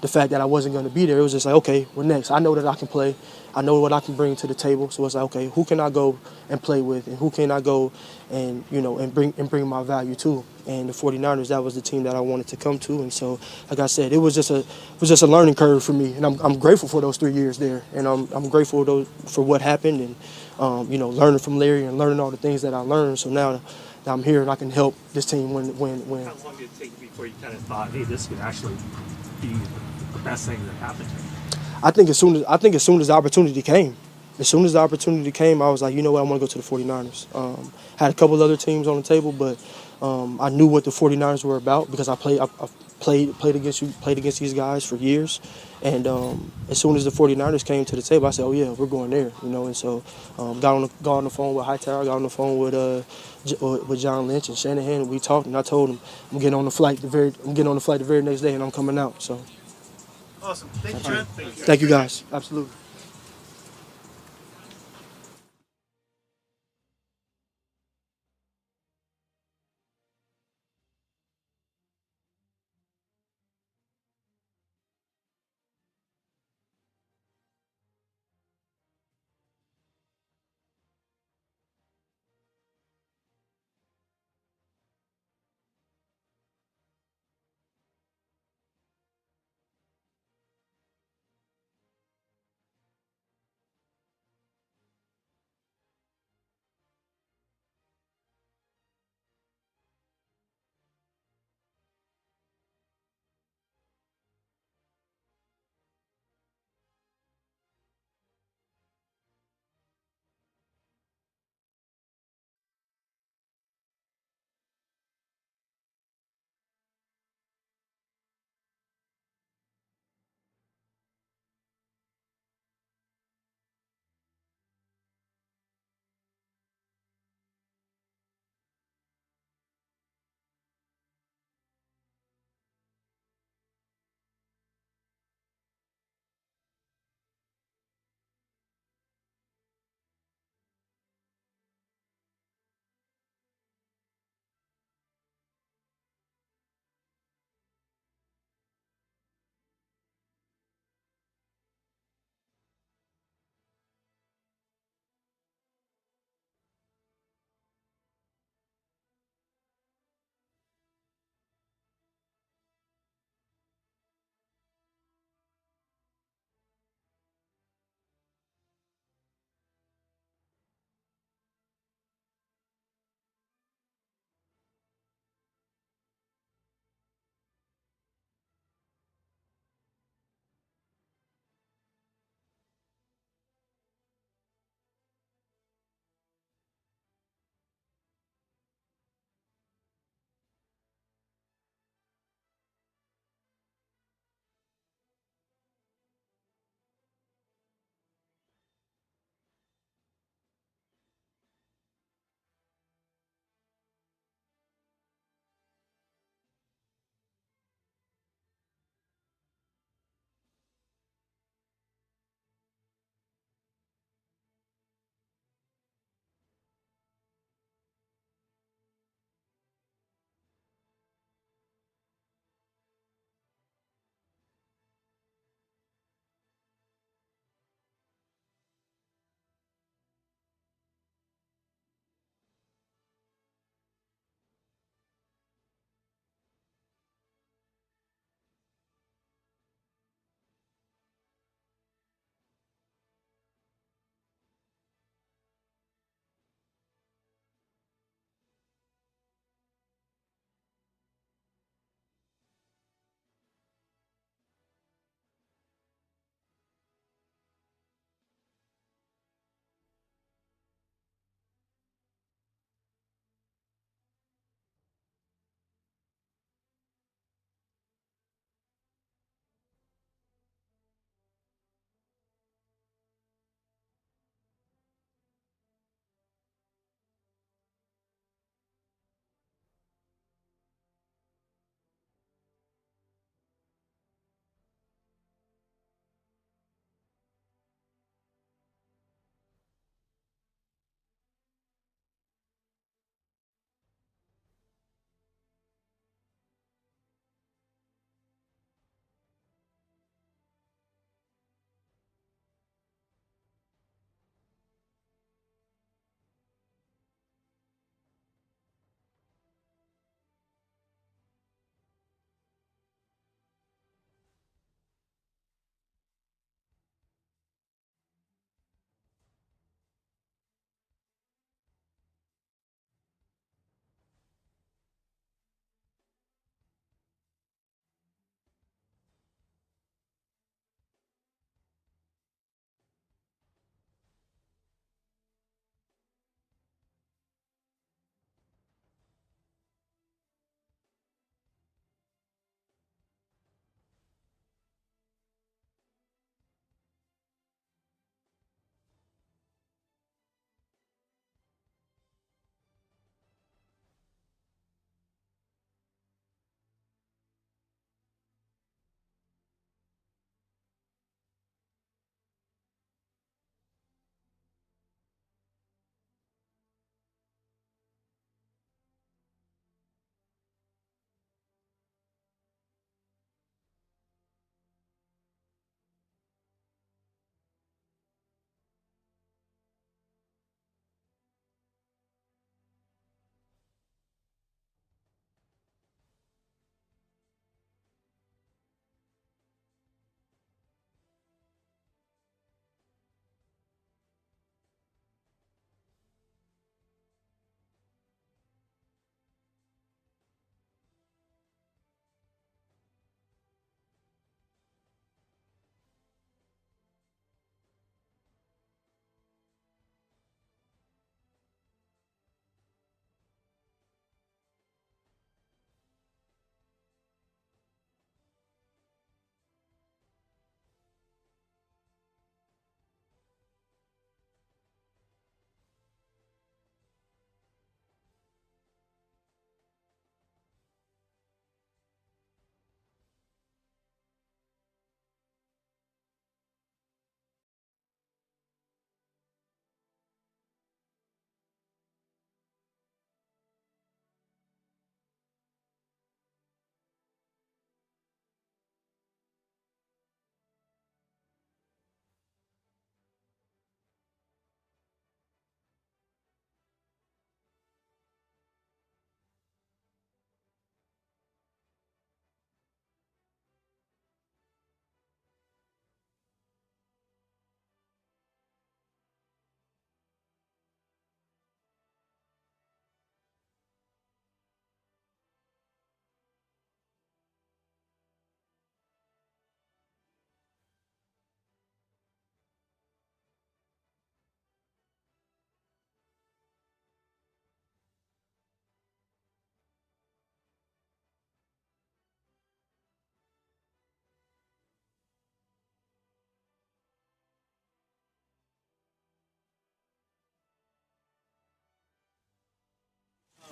the fact that I wasn't going to be there, it was just like, okay, well, next, I know that I can play. I know what I can bring to the table. So it's like, okay, who can I go and play with, and who can I go and, and bring my value to? And the 49ers, that was the team that I wanted to come to. And so, like I said, it was just a learning curve for me. And I'm grateful for those 3 years there. And I'm grateful for what happened, and, learning from Larry and learning all the things that I learned. So now I'm here and I can help this team win. How long did it take before you kind of thought, hey, this could actually be the best thing that happened to me? I think as soon as the opportunity came, I was like, you know what, I want to go to the 49ers. Had a couple other teams on the table, but I knew what the 49ers were about because I played against these guys for years. And as soon as the 49ers came to the table, I said, oh yeah, we're going there, And so got on the phone with Hightower, got on the phone with John Lynch and Shanahan, and we talked. And I told him I'm getting on the flight the very next day, and I'm coming out. So. Awesome. Thank you, Trent. Thank you, guys. Absolutely.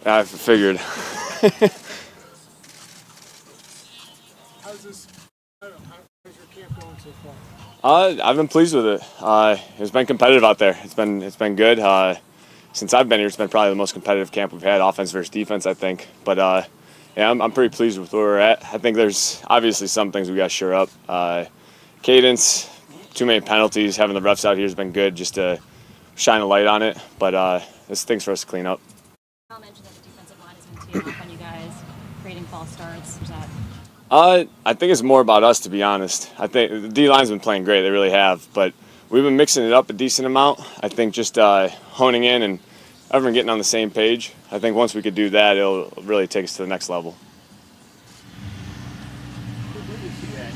I figured. How's this? I don't know. How's your camp going so far? I've been pleased with it. It's been competitive out there. It's been good. Since I've been here, it's been probably the most competitive camp we've had, offense versus defense, I think. But yeah, I'm pretty pleased with where we're at. I think there's obviously some things we got to shore up. Cadence, too many penalties. Having the refs out here has been good, just to shine a light on it. But there's things for us to clean up. I'll mention that the defensive line has been teeing off on you guys, creating false starts. Is that? I think it's more about us, to be honest. I think the D-line's been playing great. They really have. But we've been mixing it up a decent amount. I think just honing in and everyone getting on the same page. I think once we could do that, it'll really take us to the next level. Where do you see that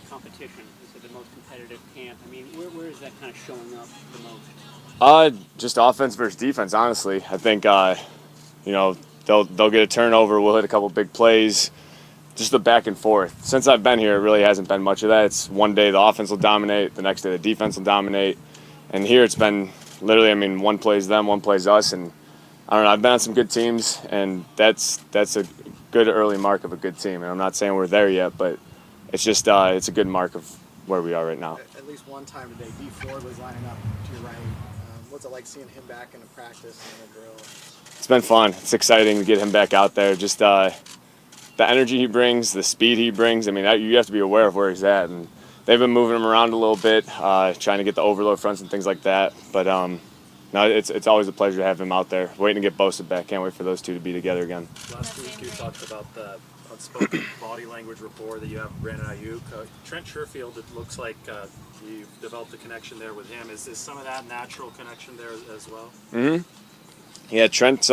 competition? You said the most competitive camp. I mean, where is that kind of showing up the most? Just offense versus defense, honestly. I think, they'll get a turnover. We'll hit a couple big plays. Just the back and forth. Since I've been here, it really hasn't been much of that. It's one day the offense will dominate, the next day the defense will dominate. And here it's been literally, one plays them, one plays us. And I don't know, I've been on some good teams, and that's a good early mark of a good team. And I'm not saying we're there yet, but it's just it's a good mark of where we are right now. At least one time today, D Ford was lining up to your right. What's it like seeing him back in a practice and a drill? It's been fun. It's exciting to get him back out there. Just the energy he brings, the speed he brings. You have to be aware of where he's at. And they've been moving him around a little bit, trying to get the overload fronts and things like that. But no, it's always a pleasure to have him out there. Waiting to get Bosa back. Can't wait for those two to be together again. Last week you talked about the unspoken body language rapport that you have with Brandon Ayuk. Trent Sherfield, it looks like you've developed a connection there with him. Is some of that natural connection there as well? Mm-hmm. Yeah, Trent's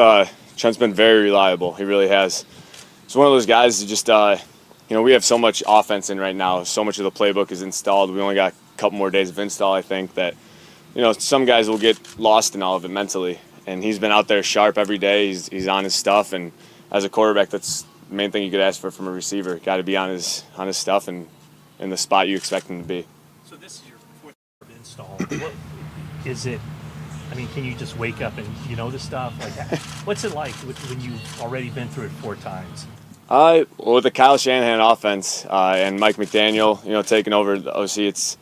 been very reliable. He really has. He's one of those guys who just, we have so much offense in right now. So much of the playbook is installed. We only got a couple more days of install, I think, that, some guys will get lost in all of it mentally. And he's been out there sharp every day. He's on his stuff. And as a quarterback, that's the main thing you could ask for from a receiver. Got to be on his stuff and in the spot you expect him to be. So this is your fourth install. What is it? Can you just wake up and you know the stuff? Like, what's it like when you've already been through it 4 times? Well, with the Kyle Shanahan offense and Mike McDaniel, taking over the OC, it's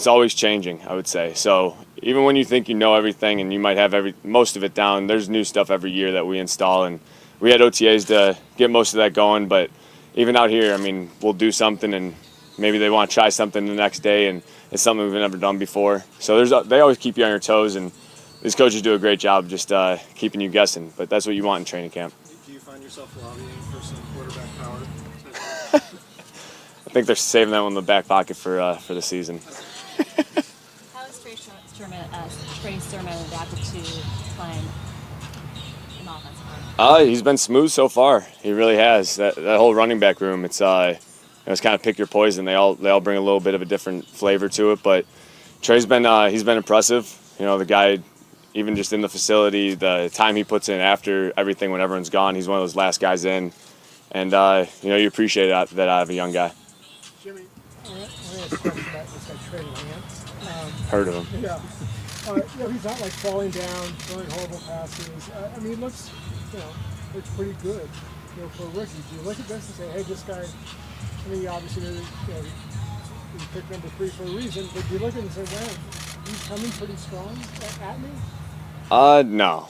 always changing, I would say. So even when you think you know everything and you might have most of it down, there's new stuff every year that we install. And we had OTAs to get most of that going. But even out here, we'll do something and maybe they want to try something the next day, and it's something we've never done before. So they always keep you on your toes, and these coaches do a great job just keeping you guessing. But that's what you want in training camp. Do you find yourself lobbying for some quarterback power? I think they're saving that one in the back pocket for the season. How has Trey Sermon adapted to playing in offensive line? He's been smooth so far. He really has. That whole running back room, it's kind of pick your poison. They all bring a little bit of a different flavor to it. But Trey's been he's been impressive. The guy, even just in the facility, the time he puts in after everything when everyone's gone, he's one of those last guys in. And, you appreciate that out of a young guy. Jimmy, I want to ask a question about this guy, Trey Lance. Heard of him. Yeah. He's not like falling down, throwing horrible passes. He looks pretty good, for a rookie. Do you look at this and say, hey, this guy, obviously, he's picked number 3 for a reason, but do you look at it and say, wow, he's coming pretty strong at me? No.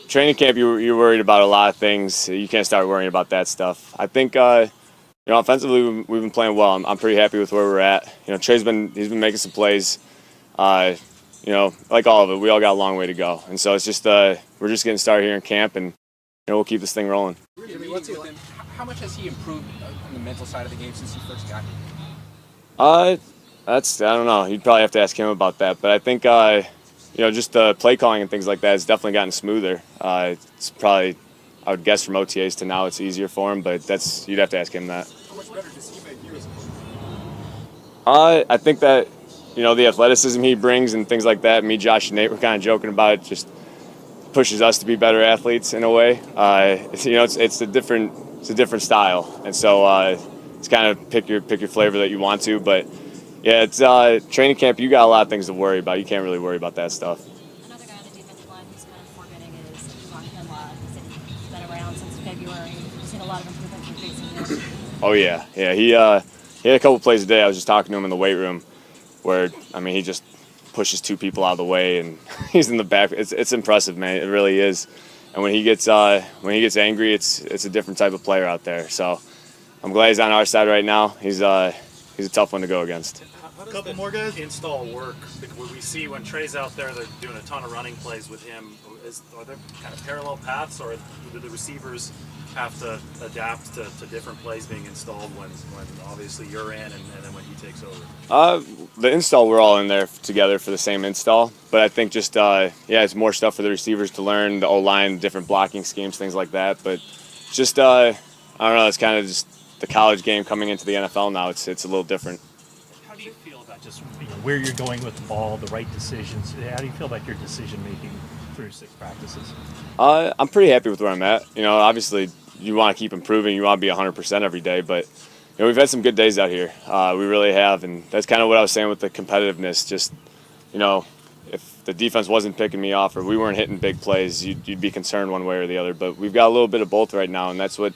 Training camp, you're worried about a lot of things. You can't start worrying about that stuff. I think, offensively, we've been playing well. I'm pretty happy with where we're at. Trey's been making some plays. Like all of it, we all got a long way to go. And so it's just, we're just getting started here in camp, and we'll keep this thing rolling. Jimmy, how much has he improved on the mental side of the game since he first got here? I don't know. You'd probably have to ask him about that. But I think, just the play calling and things like that has definitely gotten smoother. It's probably, I would guess from OTAs to now it's easier for him, but you'd have to ask him that. How much better does he make you as a coach? I think that, the athleticism he brings and things like that, me, Josh, and Nate were kind of joking about it, just pushes us to be better athletes in a way. It's a different style. And so it's kind of pick your flavor that you want to, but yeah, it's training camp. You got a lot of things to worry about. You can't really worry about that stuff. Another guy on the defensive line who's kind of forgetting is Oh yeah. He had a couple plays today. I was just talking to him in the weight room, where he just pushes two people out of the way and he's in the back. It's impressive, man. It really is. And when he gets angry, it's a different type of player out there. So I'm glad he's on our side right now. He's a tough one to go against. A couple more guys. Install work. What we see when Trey's out there, they're doing a ton of running plays with him. Are there kind of parallel paths, or do the receivers have to adapt to different plays being installed when obviously you're in and then when he takes over? The install, we're all in there together for the same install, but I think just it's more stuff for the receivers to learn, the O-line, different blocking schemes, things like that. But just I don't know, it's kind of just the college game coming into the NFL now. It's a little different. How do you feel about just where you're going with the ball, the right decisions? How do you feel about your decision making through 6 practices? I'm pretty happy with where I'm at. Obviously you want to keep improving. You want to be 100% every day, but we've had some good days out here. We really have, and that's kind of what I was saying with the competitiveness. Just if the defense wasn't picking me off or we weren't hitting big plays, you'd be concerned one way or the other. But we've got a little bit of both right now, and that's what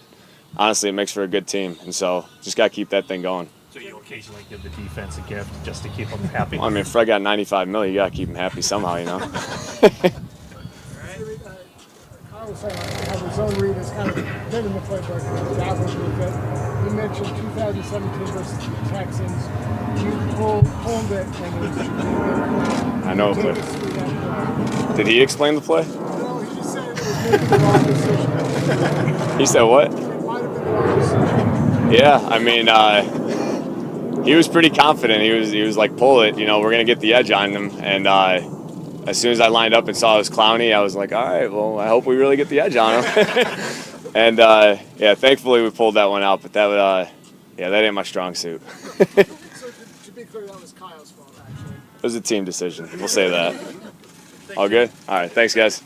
honestly it makes for a good team. And so just got to keep that thing going. So you occasionally give the defense a gift just to keep them happy? Well, Fred got $95 million. You got to keep him happy somehow, I was saying how the zone read is kind of been in the playbook, dabbled with it. You mentioned 2017 versus the Texans. You pulled it and it was I know a play. Did he explain the play? No, he just said it was maybe the wrong decision. He said what? It might have been the wrong decision. Yeah, he was pretty confident. He was like, pull it, we're going to get the edge on them. And as soon as I lined up and saw it was Clowney, I was like, all right, well, I hope we really get the edge on him. And thankfully we pulled that one out, but that ain't my strong suit. So to be clear, that was Kyle's fault, actually. It was a team decision. We'll say that. All good? All right, thanks, guys.